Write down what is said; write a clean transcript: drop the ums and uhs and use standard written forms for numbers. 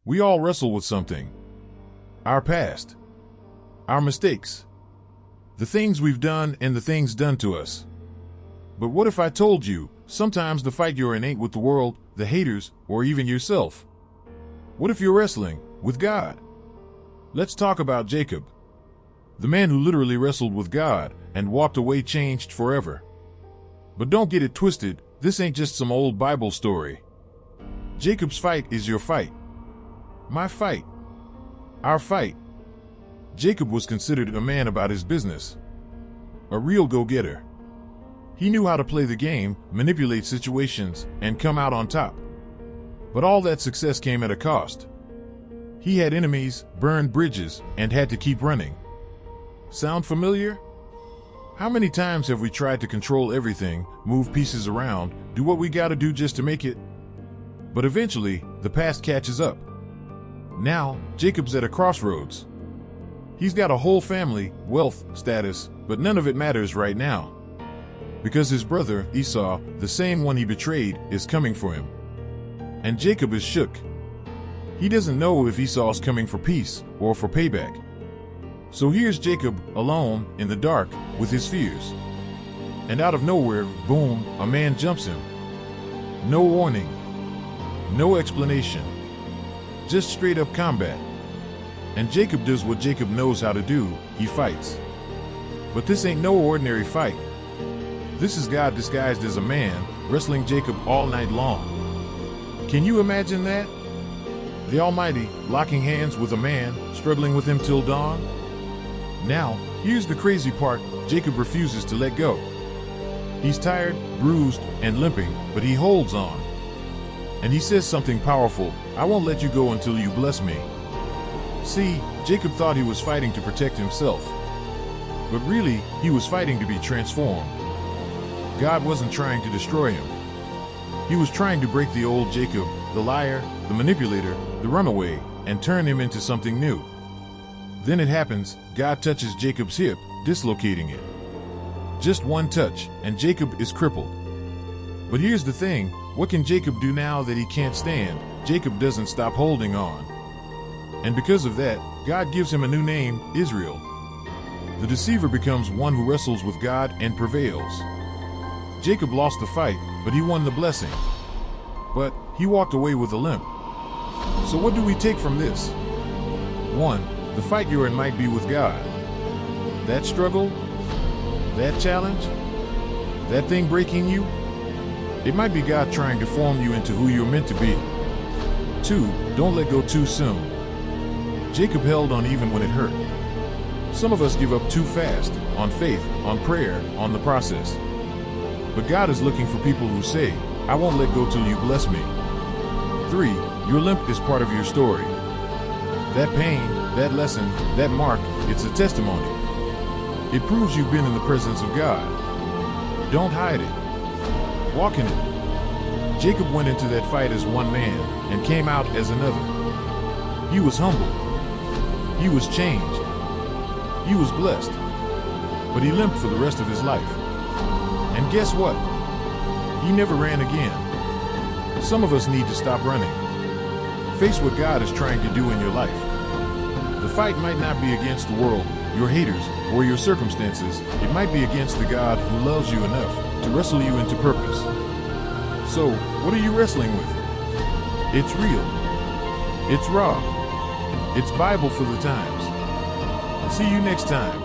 We all wrestle with something. Our past. Our mistakes. The things we've done and the things done to us. But what if I told you, sometimes the fight you're in ain't with the world, the haters, or even yourself? What if you're wrestling with God? Let's talk about Jacob. The man who literally wrestled with God and walked away changed forever. But don't get it twisted, this ain't just some old Bible story. Jacob's fight is your fight. My fight. Our fight. Jacob was considered a man about his business. A real go-getter. He knew how to play the game, manipulate situations, and come out on top. But all that success came at a cost. He had enemies, burned bridges, and had to keep running. Sound familiar? How many times have we tried to control everything, move pieces around, do what we gotta do just to make it? But eventually, the past catches up. Now, Jacob's at a crossroads. He's got a whole family, wealth, status, but none of it matters right now. Because his brother, Esau, the same one he betrayed, is coming for him. And Jacob is shook. He doesn't know if Esau's coming for peace or for payback. So here's Jacob, alone, in the dark, with his fears. And out of nowhere, boom, a man jumps him. No warning. No explanation. Just straight up combat. And Jacob does what Jacob knows how to do, he fights. But this ain't no ordinary fight. This is God disguised as a man, wrestling Jacob all night long. Can you imagine that? The Almighty, locking hands with a man, struggling with him till dawn? Now, here's the crazy part, Jacob refuses to let go. He's tired, bruised, and limping, but he holds on. And he says something powerful, "I won't let you go until you bless me." See, Jacob thought he was fighting to protect himself. But really, he was fighting to be transformed. God wasn't trying to destroy him. He was trying to break the old Jacob, the liar, the manipulator, the runaway, and turn him into something new. Then it happens, God touches Jacob's hip, dislocating it. Just one touch, and Jacob is crippled. But here's the thing, what can Jacob do now that he can't stand? Jacob doesn't stop holding on. And because of that, God gives him a new name, Israel. The deceiver becomes one who wrestles with God and prevails. Jacob lost the fight, but he won the blessing. But he walked away with a limp. So what do we take from this? 1. The fight you're in might be with God. That struggle? That challenge? That thing breaking you? It might be God trying to form you into who you're meant to be. 2. Don't let go too soon. Jacob held on even when it hurt. Some of us give up too fast, on faith, on prayer, on the process. But God is looking for people who say, "I won't let go till you bless me." 3. Your limp is part of your story. That pain, that lesson, that mark, it's a testimony. It proves you've been in the presence of God. Don't hide it. Walk in it. Jacob went into that fight as one man and came out as another. He was humble. He was changed. He was blessed. But he limped for the rest of his life. And guess what? He never ran again. Some of us need to stop running. Face what God is trying to do in your life. The fight might not be against the world, your haters, or your circumstances. It might be against the God who loves you enough to wrestle you into purpose. So, what are you wrestling with? It's real. It's raw. It's Bible for the times. See you next time.